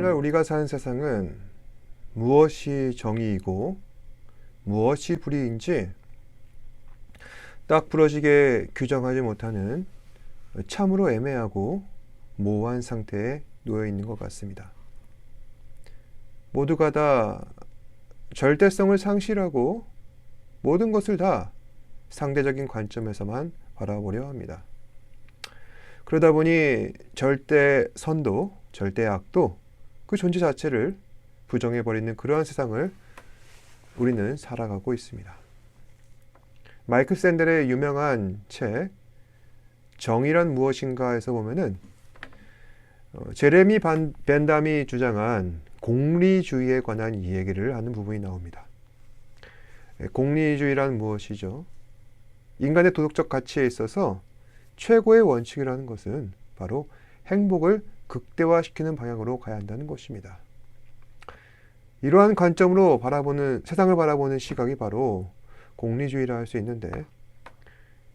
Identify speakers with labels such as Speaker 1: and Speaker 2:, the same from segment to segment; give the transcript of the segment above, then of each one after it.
Speaker 1: 오늘날 우리가 사는 세상은 무엇이 정의이고 무엇이 불의인지 딱 부러지게 규정하지 못하는 참으로 애매하고 모호한 상태에 놓여 있는 것 같습니다. 모두가 다 절대성을 상실하고 모든 것을 다 상대적인 관점에서만 바라보려 합니다. 그러다 보니 절대선도 절대악도 그 존재 자체를 부정해버리는 그러한 세상을 우리는 살아가고 있습니다. 마이클 샌델의 유명한 책 정의란 무엇인가에서 보면은 제레미 벤담이 주장한 공리주의에 관한 이야기를 하는 부분이 나옵니다. 공리주의란 무엇이죠? 인간의 도덕적 가치에 있어서 최고의 원칙이라는 것은 바로 행복을 극대화시키는 방향으로 가야 한다는 것입니다. 이러한 관점으로 세상을 바라보는 시각이 바로 공리주의라 할 수 있는데,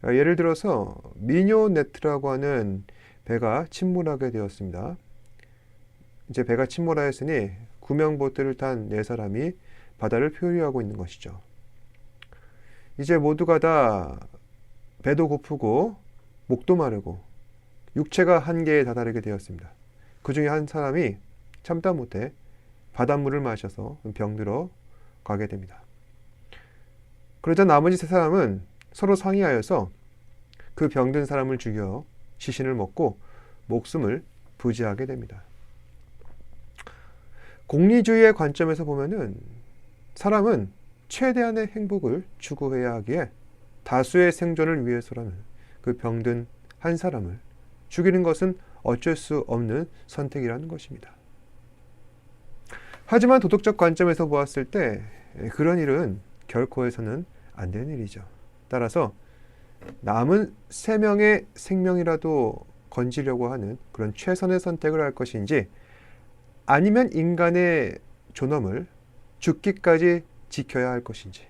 Speaker 1: 예를 들어서 미뇨네트라고 하는 배가 침몰하게 되었습니다. 이제 배가 침몰하였으니 구명보트를 탄 4사람이 바다를 표류하고 있는 것이죠. 이제 모두가 다 배도 고프고 목도 마르고 육체가 한계에 다다르게 되었습니다. 그 중에 한 사람이 참다 못해 바닷물을 마셔서 병들어 가게 됩니다. 그러자 나머지 3사람은 서로 상의하여서 그 병든 사람을 죽여 시신을 먹고 목숨을 부지하게 됩니다. 공리주의의 관점에서 보면은 사람은 최대한의 행복을 추구해야 하기에 다수의 생존을 위해서라면 그 병든 한 사람을 죽이는 것은 어쩔 수 없는 선택이라는 것입니다. 하지만 도덕적 관점에서 보았을 때 그런 일은 결코 해서는 안 되는 일이죠. 따라서 남은 3명의 생명이라도 건지려고 하는 그런 최선의 선택을 할 것인지, 아니면 인간의 존엄을 죽기까지 지켜야 할 것인지,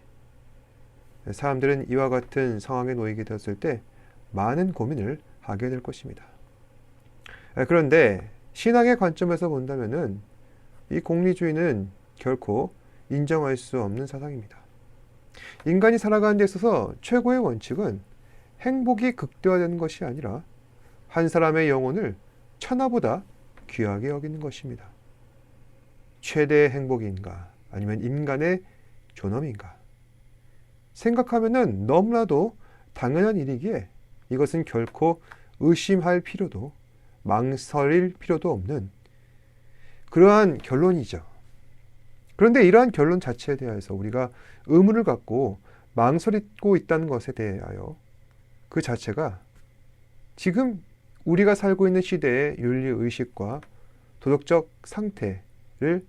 Speaker 1: 사람들은 이와 같은 상황에 놓이게 되었을 때 많은 고민을 하게 될 것입니다. 그런데 신앙의 관점에서 본다면은 이 공리주의는 결코 인정할 수 없는 사상입니다. 인간이 살아가는 데 있어서 최고의 원칙은 행복이 극대화되는 것이 아니라 한 사람의 영혼을 천하보다 귀하게 여기는 것입니다. 최대의 행복인가 아니면 인간의 존엄인가 생각하면은 너무나도 당연한 일이기에 이것은 결코 의심할 필요도 망설일 필요도 없는 그러한 결론이죠. 그런데 이러한 결론 자체에 대해서 우리가 의문을 갖고 망설이고 있다는 것에 대하여 그 자체가 지금 우리가 살고 있는 시대의 윤리의식과 도덕적 상태를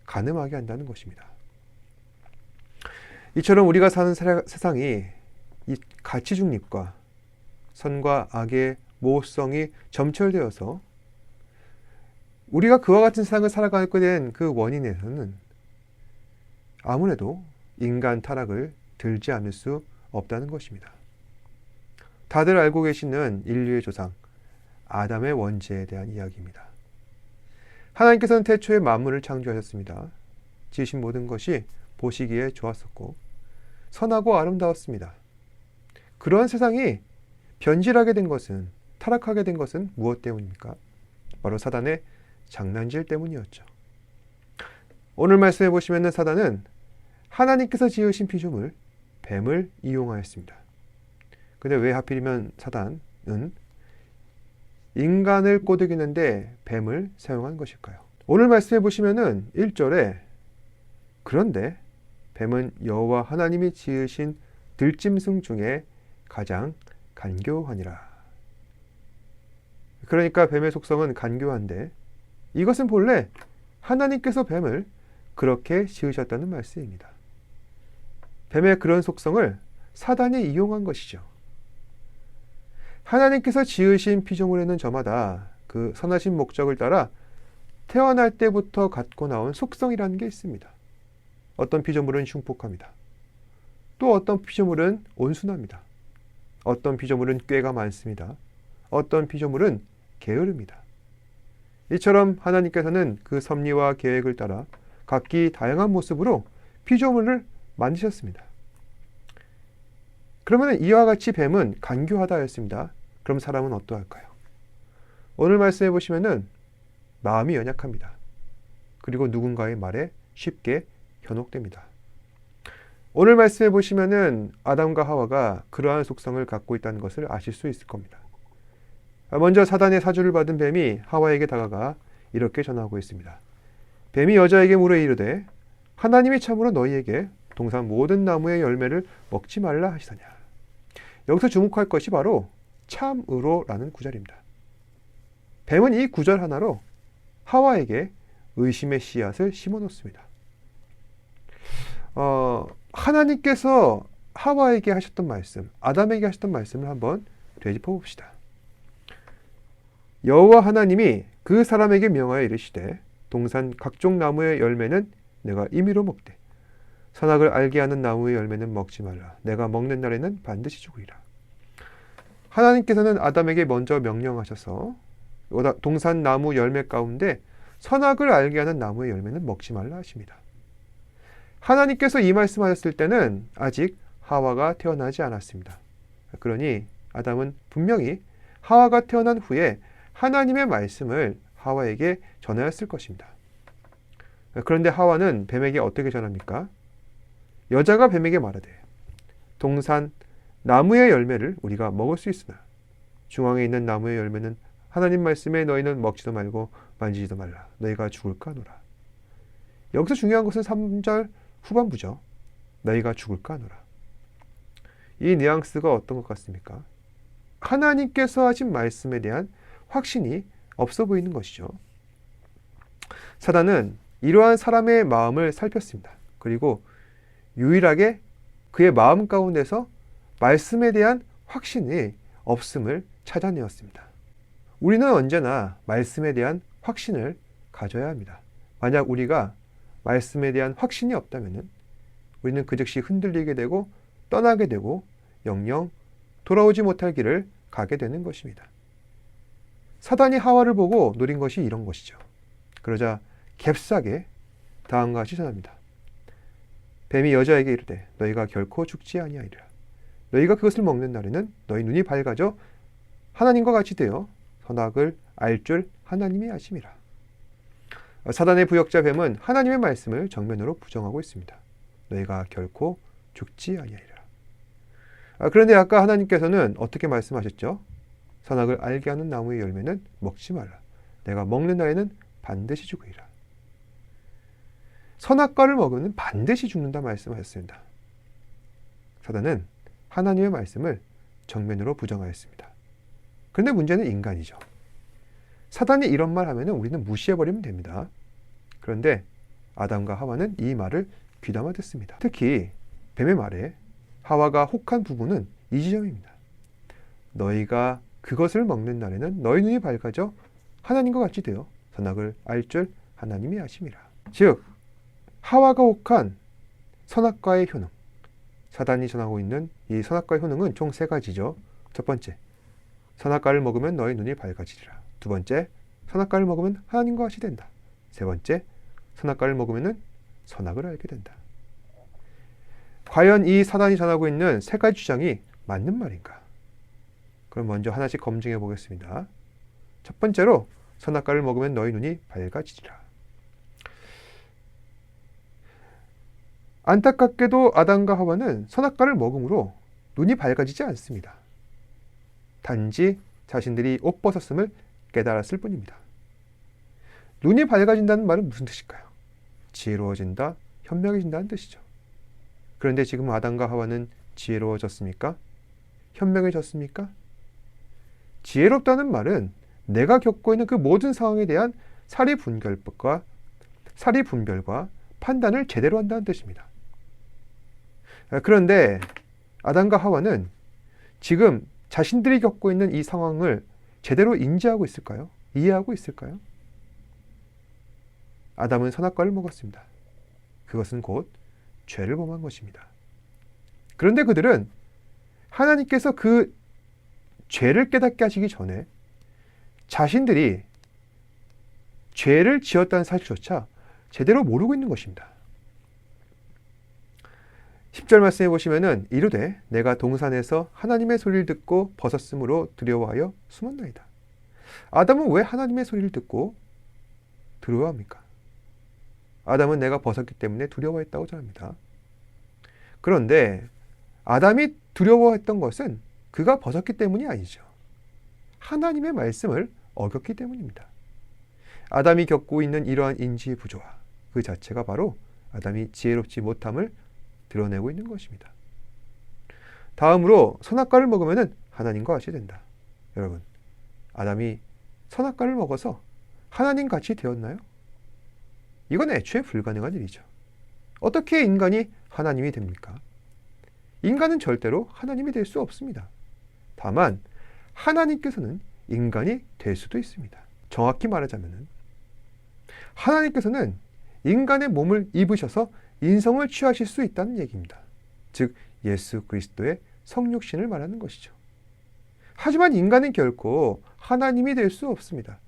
Speaker 1: 가늠하게 한다는 것입니다. 이처럼 우리가 사는 세상이 이 가치 중립과 선과 악의 모호성이 점철되어서 우리가 그와 같은 세상을 살아가게 된 그 원인에서는 아무래도 인간 타락을 들지 않을 수 없다는 것입니다. 다들 알고 계시는 인류의 조상 아담의 원죄에 대한 이야기입니다. 하나님께서는 태초에 만물을 창조하셨습니다. 지으신 모든 것이 보시기에 좋았었고 선하고 아름다웠습니다. 그러한 세상이 변질하게 된 것은, 타락하게 된 것은 무엇 때문입니까? 바로 사단의 장난질 때문이었죠. 오늘 말씀해 보시면 사단은 하나님께서 지으신 피조물 뱀을 이용하였습니다. 근데 왜 하필이면 사단은 인간을 꼬드기는데 뱀을 사용한 것일까요? 오늘 말씀해 보시면 1절에 그런데 뱀은 여호와 하나님이 지으신 들짐승 중에 가장 간교하니라. 그러니까 뱀의 속성은 간교한데 이것은 본래 하나님께서 뱀을 그렇게 지으셨다는 말씀입니다. 뱀의 그런 속성을 사단이 이용한 것이죠. 하나님께서 지으신 피조물에는 저마다 그 선하신 목적을 따라 태어날 때부터 갖고 나온 속성이라는 게 있습니다. 어떤 피조물은 흉폭합니다. 또 어떤 피조물은 온순합니다. 어떤 피조물은 꾀가 많습니다. 어떤 피조물은 게으릅니다. 이처럼 하나님께서는 그 섭리와 계획을 따라 각기 다양한 모습으로 피조물을 만드셨습니다. 그러면 이와 같이 뱀은 간교하다 하였습니다. 그럼 사람은 어떠할까요? 오늘 말씀해 보시면은 마음이 연약합니다. 그리고 누군가의 말에 쉽게 현혹됩니다. 오늘 말씀해 보시면은 아담과 하와가 그러한 속성을 갖고 있다는 것을 아실 수 있을 겁니다. 먼저 사단의 사주를 받은 뱀이 하와에게 다가가 이렇게 전하고 있습니다. 뱀이 여자에게 물어 이르되 하나님이 참으로 너희에게 동산 모든 나무의 열매를 먹지 말라 하시더냐. 여기서 주목할 것이 바로 참으로라는 구절입니다. 뱀은 이 구절 하나로 하와에게 의심의 씨앗을 심어 놓습니다. 하나님께서 하와에게 하셨던 말씀, 아담에게 하셨던 말씀을 한번 되짚어 봅시다. 여호와 하나님이 그 사람에게 명하여 이르시되 동산 각종 나무의 열매는 내가 임의로 먹되 선악을 알게 하는 나무의 열매는 먹지 말라. 내가 먹는 날에는 반드시 죽으리라. 하나님께서는 아담에게 먼저 명령하셔서 동산 나무 열매 가운데 선악을 알게 하는 나무의 열매는 먹지 말라 하십니다. 하나님께서 이 말씀하셨을 때는 아직 하와가 태어나지 않았습니다. 그러니 아담은 분명히 하와가 태어난 후에 하나님의 말씀을 하와에게 전하였을 것입니다. 그런데 하와는 뱀에게 어떻게 전합니까? 여자가 뱀에게 말하되 동산 나무의 열매를 우리가 먹을 수 있으나 중앙에 있는 나무의 열매는 하나님 말씀에 너희는 먹지도 말고 만지지도 말라. 너희가 죽을까 하노라. 여기서 중요한 것은 3절 후반부죠. 너희가 죽을까 하노라. 이 뉘앙스가 어떤 것 같습니까? 하나님께서 하신 말씀에 대한 확신이 없어 보이는 것이죠. 사단은 이러한 사람의 마음을 살폈습니다. 그리고 유일하게 그의 마음 가운데서 말씀에 대한 확신이 없음을 찾아내었습니다. 우리는 언제나 말씀에 대한 확신을 가져야 합니다. 만약 우리가 말씀에 대한 확신이 없다면 우리는 그 즉시 흔들리게 되고 떠나게 되고 영영 돌아오지 못할 길을 가게 되는 것입니다. 사단이 하와를 보고 노린 것이 이런 것이죠. 그러자 갭싸게 다음과 같이 전합니다. 뱀이 여자에게 이르되 너희가 결코 죽지 아니하리라. 너희가 그것을 먹는 날에는 너희 눈이 밝아져 하나님과 같이 되어 선악을 알 줄 하나님이 아심이라. 사단의 부역자 뱀은 하나님의 말씀을 정면으로 부정하고 있습니다. 너희가 결코 죽지 아니하리라. 그런데 아까 하나님께서는 어떻게 말씀하셨죠? 선악을 알게 하는 나무의 열매는 먹지 말라. 내가 먹는 날에는 반드시 죽으리라. 선악과를 먹으면 반드시 죽는다 말씀하셨습니다. 사단은 하나님의 말씀을 정면으로 부정하였습니다. 그런데 문제는 인간이죠. 사단이 이런 말 하면 우리는 무시해버리면 됩니다. 그런데 아담과 하와는 이 말을 귀담아 듣습니다. 특히 뱀의 말에 하와가 혹한 부분은 이 지점입니다. 너희가 그것을 먹는 날에는 너희 눈이 밝아져 하나님과 같이 되어 선악을 알 줄 하나님이 아심이라. 즉 하와가 혹한 선악과의 효능, 사단이 전하고 있는 이 선악과의 효능은 총 3가지죠. 첫 번째, 선악과를 먹으면 너희 눈이 밝아지리라. 두 번째, 선악과를 먹으면 하나님과 같이 된다. 세 번째, 선악과를 먹으면 선악을 알게 된다. 과연 이 사단이 전하고 있는 3가지 주장이 맞는 말인가? 그럼 먼저 하나씩 검증해 보겠습니다. 첫 번째로 선악과를 먹으면 너희 눈이 밝아지리라. 안타깝게도 아담과 하와는 선악과를 먹음으로 눈이 밝아지지 않습니다. 단지 자신들이 옷 벗었음을 깨달았을 뿐입니다. 눈이 밝아진다는 말은 무슨 뜻일까요? 지혜로워진다, 현명해진다는 뜻이죠. 그런데 지금 아담과 하와는 지혜로워졌습니까? 현명해졌습니까? 지혜롭다는 말은 내가 겪고 있는 그 모든 상황에 대한 사리분별과 판단을 제대로 한다는 뜻입니다. 그런데 아담과 하와는 지금 자신들이 겪고 있는 이 상황을 제대로 인지하고 있을까요? 이해하고 있을까요? 아담은 선악과를 먹었습니다. 그것은 곧 죄를 범한 것입니다. 그런데 그들은 하나님께서 그 죄를 깨닫게 하시기 전에 자신들이 죄를 지었다는 사실조차 제대로 모르고 있는 것입니다. 10절 말씀해 보시면은 이르되 내가 동산에서 하나님의 소리를 듣고 벗었으므로 두려워하여 숨었나이다. 아담은 왜 하나님의 소리를 듣고 두려워합니까? 아담은 내가 벗었기 때문에 두려워했다고 전합니다. 그런데 아담이 두려워했던 것은 그가 벗었기 때문이 아니죠. 하나님의 말씀을 어겼기 때문입니다. 아담이 겪고 있는 이러한 인지 부조화, 그 자체가 바로 아담이 지혜롭지 못함을 드러내고 있는 것입니다. 다음으로 선악과를 먹으면 하나님과 같이 된다. 여러분, 아담이 선악과를 먹어서 하나님 같이 되었나요? 이건 애초에 불가능한 일이죠. 어떻게 인간이 하나님이 됩니까? 인간은 절대로 하나님이 될 수 없습니다. 다만 하나님께서는 인간이 될 수도 있습니다. 정확히 말하자면 하나님께서는 인간의 몸을 입으셔서 인성을 취하실 수 있다는 얘기입니다. 즉 예수 그리스도의 성육신을 말하는 것이죠. 하지만 인간은 결코 하나님이 될 수 없습니다.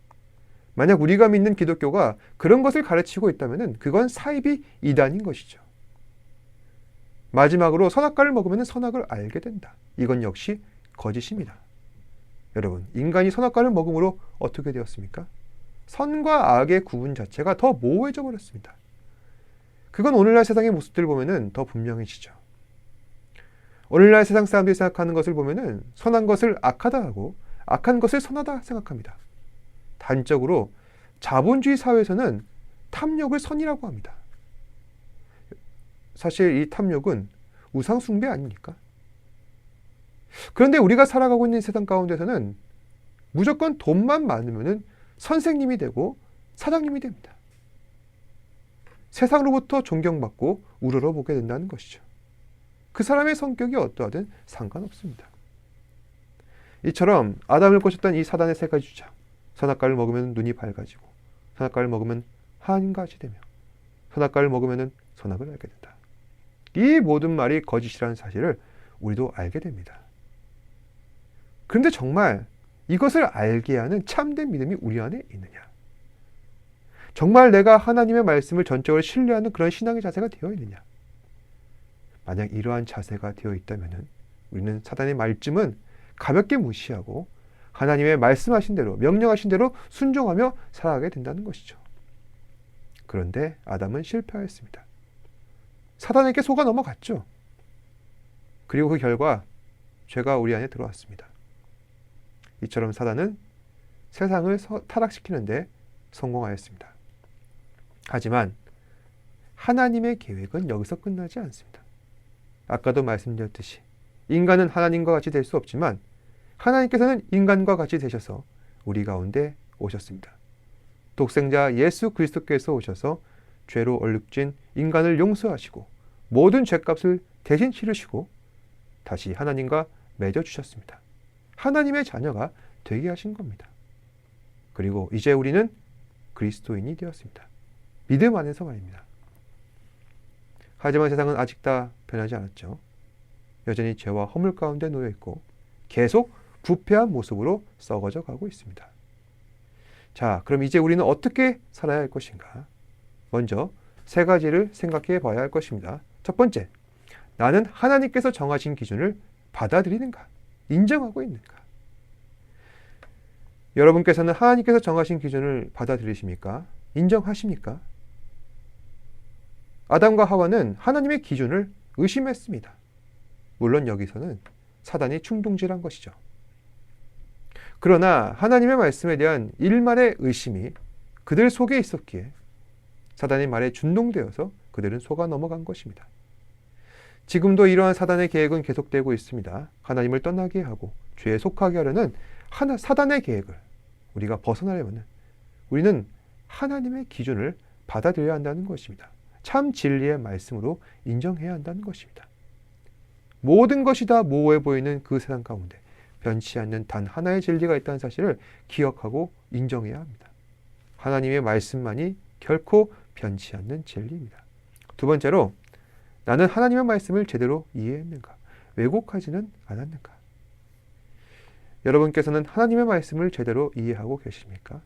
Speaker 1: 만약 우리가 믿는 기독교가 그런 것을 가르치고 있다면 그건 사이비 이단인 것이죠. 마지막으로 선악과를 먹으면 선악을 알게 된다. 이건 역시 거짓입니다. 여러분, 인간이 선악과를 먹음으로 어떻게 되었습니까? 선과 악의 구분 자체가 더 모호해져 버렸습니다. 그건 오늘날 세상의 모습들을 보면 더 분명해지죠. 오늘날 세상 사람들이 생각하는 것을 보면 선한 것을 악하다 하고 악한 것을 선하다 생각합니다. 단적으로 자본주의 사회에서는 탐욕을 선이라고 합니다. 사실 이 탐욕은 우상숭배 아닙니까? 그런데 우리가 살아가고 있는 세상 가운데서는 무조건 돈만 많으면 선생님이 되고 사장님이 됩니다. 세상으로부터 존경받고 우러러보게 된다는 것이죠. 그 사람의 성격이 어떠하든 상관없습니다. 이처럼 아담을 꼬셨던 이 사단의 세 가지 주장. 선악과를 먹으면 눈이 밝아지고, 선악과를 먹으면 하나님과 같이 되며, 선악과를 먹으면 선악을 알게 된다. 이 모든 말이 거짓이라는 사실을 우리도 알게 됩니다. 그런데 정말 이것을 알게 하는 참된 믿음이 우리 안에 있느냐? 정말 내가 하나님의 말씀을 전적으로 신뢰하는 그런 신앙의 자세가 되어 있느냐? 만약 이러한 자세가 되어 있다면 우리는 사단의 말씀은 가볍게 무시하고 하나님의 말씀하신 대로, 명령하신 대로 순종하며 살아가게 된다는 것이죠. 그런데 아담은 실패하였습니다. 사단에게 속아 넘어갔죠. 그리고 그 결과 죄가 우리 안에 들어왔습니다. 이처럼 사단은 세상을 타락시키는데 성공하였습니다. 하지만 하나님의 계획은 여기서 끝나지 않습니다. 아까도 말씀드렸듯이 인간은 하나님과 같이 될 수 없지만 하나님께서는 인간과 같이 되셔서 우리 가운데 오셨습니다. 독생자 예수 그리스도께서 오셔서 죄로 얼룩진 인간을 용서하시고 모든 죄값을 대신 치르시고 다시 하나님과 맺어주셨습니다. 하나님의 자녀가 되게 하신 겁니다. 그리고 이제 우리는 그리스도인이 되었습니다. 믿음 안에서 말입니다. 하지만 세상은 아직 다 변하지 않았죠. 여전히 죄와 허물 가운데 놓여 있고 계속 부패한 모습으로 썩어져 가고 있습니다. 자, 그럼 이제 우리는 어떻게 살아야 할 것인가? 먼저 세 가지를 생각해 봐야 할 것입니다. 첫 번째, 나는 하나님께서 정하신 기준을 받아들이는가? 인정하고 있는가? 여러분께서는 하나님께서 정하신 기준을 받아들이십니까? 인정하십니까? 아담과 하와는 하나님의 기준을 의심했습니다. 물론 여기서는 사단이 충동질한 것이죠. 그러나 하나님의 말씀에 대한 일말의 의심이 그들 속에 있었기에 사단의 말에 준동되어서 그들은 속아 넘어간 것입니다. 지금도 이러한 사단의 계획은 계속되고 있습니다. 하나님을 떠나게 하고 죄에 속하게 하려는 사단의 계획을 우리가 벗어나려면 우리는 하나님의 기준을 받아들여야 한다는 것입니다. 참 진리의 말씀으로 인정해야 한다는 것입니다. 모든 것이 다 모호해 보이는 그 세상 가운데 변치 않는 단 하나의 진리가 있다는 사실을 기억하고 인정해야 합니다. 하나님의 말씀만이 결코 변치 않는 진리입니다. 두 번째로, 나는 하나님의 말씀을 제대로 이해했는가? 왜곡하지는 않았는가? 여러분께서는 하나님의 말씀을 제대로 이해하고 계십니까?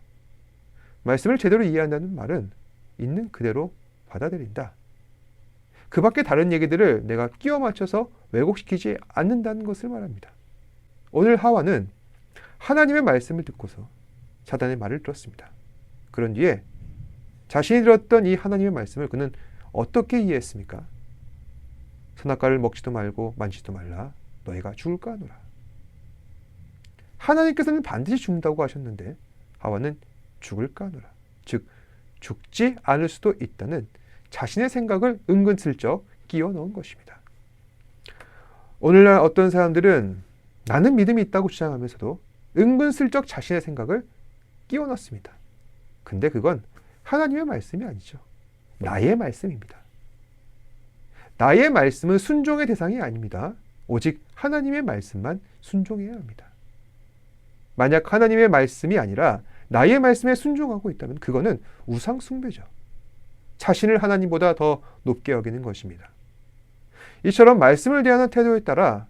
Speaker 1: 말씀을 제대로 이해한다는 말은 있는 그대로 받아들인다. 그 밖에 다른 얘기들을 내가 끼워 맞춰서 왜곡시키지 않는다는 것을 말합니다. 오늘 하와는 하나님의 말씀을 듣고서 사단의 말을 들었습니다. 그런 뒤에 자신이 들었던 이 하나님의 말씀을 그는 어떻게 이해했습니까? 선악과를 먹지도 말고 만지도 말라. 너희가 죽을까 하노라. 하나님께서는 반드시 죽는다고 하셨는데 하와는 죽을까 하노라. 즉 죽지 않을 수도 있다는 자신의 생각을 은근슬쩍 끼워 넣은 것입니다. 오늘날 어떤 사람들은 나는 믿음이 있다고 주장하면서도 은근슬쩍 자신의 생각을 끼워 넣습니다. 근데 그건 하나님의 말씀이 아니죠. 나의 말씀입니다. 나의 말씀은 순종의 대상이 아닙니다. 오직 하나님의 말씀만 순종해야 합니다. 만약 하나님의 말씀이 아니라 나의 말씀에 순종하고 있다면 그거는 우상 숭배죠. 자신을 하나님보다 더 높게 여기는 것입니다. 이처럼 말씀을 대하는 태도에 따라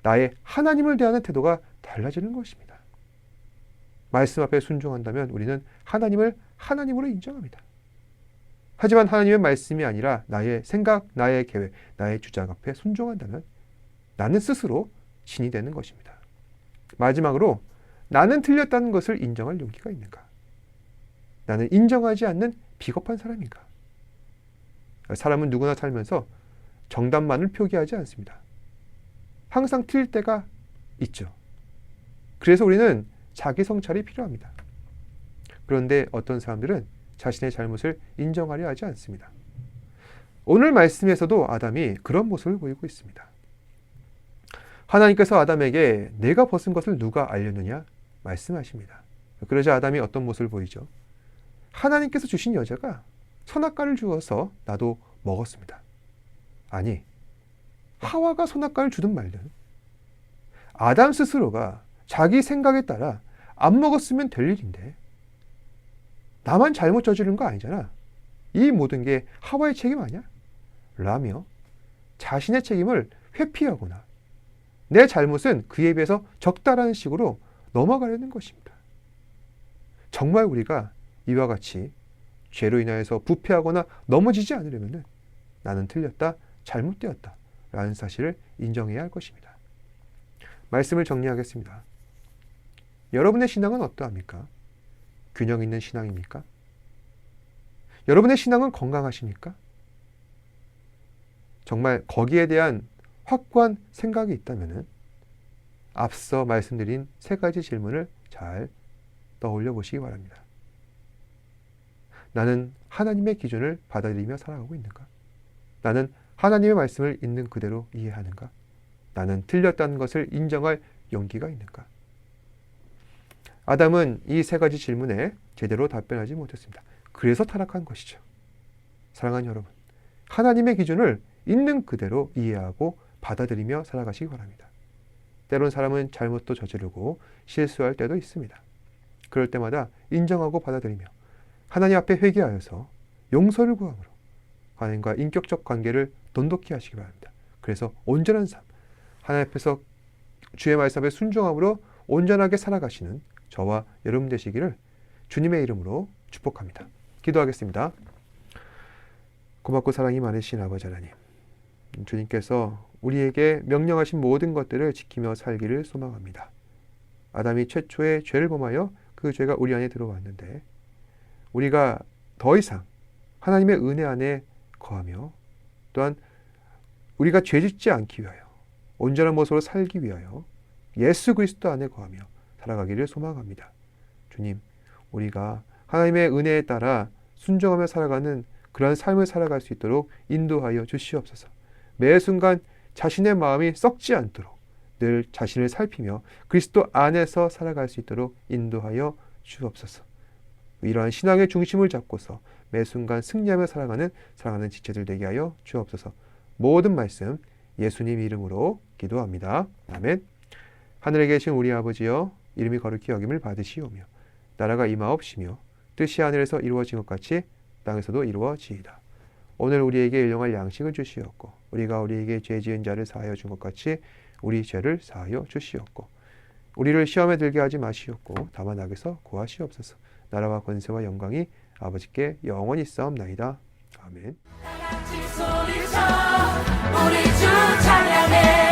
Speaker 1: 나의 하나님을 대하는 태도가 달라지는 것입니다. 말씀 앞에 순종한다면 우리는 하나님을 하나님으로 인정합니다. 하지만 하나님의 말씀이 아니라 나의 생각, 나의 계획, 나의 주장 앞에 순종한다면 나는 스스로 신이 되는 것입니다. 마지막으로 나는 틀렸다는 것을 인정할 용기가 있는가? 나는 인정하지 않는 비겁한 사람인가? 사람은 누구나 살면서 정답만을 표기하지 않습니다. 항상 틀릴 때가 있죠. 그래서 우리는 자기 성찰이 필요합니다. 그런데 어떤 사람들은 자신의 잘못을 인정하려 하지 않습니다. 오늘 말씀에서도 아담이 그런 모습을 보이고 있습니다. 하나님께서 아담에게 내가 벗은 것을 누가 알렸느냐 말씀하십니다. 그러자 아담이 어떤 모습을 보이죠? 하나님께서 주신 여자가 선악과를 주어서 나도 먹었습니다. 아니, 하와가 선악과를 주든 말든 아담 스스로가 자기 생각에 따라 안 먹었으면 될 일인데 나만 잘못 저지른 거 아니잖아. 이 모든 게 하와의 책임 아니야? 라며 자신의 책임을 회피하거나 내 잘못은 그에 비해서 적다라는 식으로 넘어가려는 것입니다. 정말 우리가 이와 같이 죄로 인하여서 부패하거나 넘어지지 않으려면 나는 틀렸다, 잘못되었다 라는 사실을 인정해야 할 것입니다. 말씀을 정리하겠습니다. 여러분의 신앙은 어떠합니까? 균형 있는 신앙입니까? 여러분의 신앙은 건강하십니까? 정말 거기에 대한 확고한 생각이 있다면 앞서 말씀드린 세 가지 질문을 잘 떠올려 보시기 바랍니다. 나는 하나님의 기준을 받아들이며 살아가고 있는가? 나는 하나님의 말씀을 있는 그대로 이해하는가? 나는 틀렸다는 것을 인정할 용기가 있는가? 아담은 이 세 가지 질문에 제대로 답변하지 못했습니다. 그래서 타락한 것이죠. 사랑하는 여러분, 하나님의 기준을 있는 그대로 이해하고 받아들이며 살아가시기 바랍니다. 때론 사람은 잘못도 저지르고 실수할 때도 있습니다. 그럴 때마다 인정하고 받아들이며 하나님 앞에 회개하여서 용서를 구함으로 하나님과 인격적 관계를 돈독히 하시기 바랍니다. 그래서 온전한 삶, 하나님 앞에서 주의 말씀에 순종함으로 온전하게 살아가시는 저와 여러분 되시기를 주님의 이름으로 축복합니다. 기도하겠습니다. 고맙고 사랑이 많으신 아버지 하나님, 주님께서 우리에게 명령하신 모든 것들을 지키며 살기를 소망합니다. 아담이 최초의 죄를 범하여 그 죄가 우리 안에 들어왔는데 우리가 더 이상 하나님의 은혜 안에 거하며 또한 우리가 죄짓지 않기 위하여 온전한 모습으로 살기 위하여 예수 그리스도 안에 거하며 살아가기를 소망합니다. 주님, 우리가 하나님의 은혜에 따라 순종하며 살아가는 그러한 삶을 살아갈 수 있도록 인도하여 주시옵소서. 매 순간 자신의 마음이 썩지 않도록 늘 자신을 살피며 그리스도 안에서 살아갈 수 있도록 인도하여 주옵소서. 이러한 신앙의 중심을 잡고서 매 순간 승리하며 살아가는 지체들 되게 하여 주옵소서. 모든 말씀 예수님 이름으로 기도합니다. 아멘. 하늘에 계신 우리 아버지여, 이름이 거룩히 여김을 받으시오며 나라가 임하옵시며 뜻이 하늘에서 이루어진 것 같이 땅에서도 이루어지이다. 오늘 우리에게 일용할 양식을 주시옵고 우리가 우리에게 죄 지은 자를 사하여 준 것 같이 우리 죄를 사하여 주시옵고 우리를 시험에 들게 하지 마시옵고 다만 악에서 구하시옵소서. 나라와 권세와 영광이 아버지께 영원히 있사옵나이다. 아멘.
Speaker 2: 같이 소리쳐 우리 주 찬양해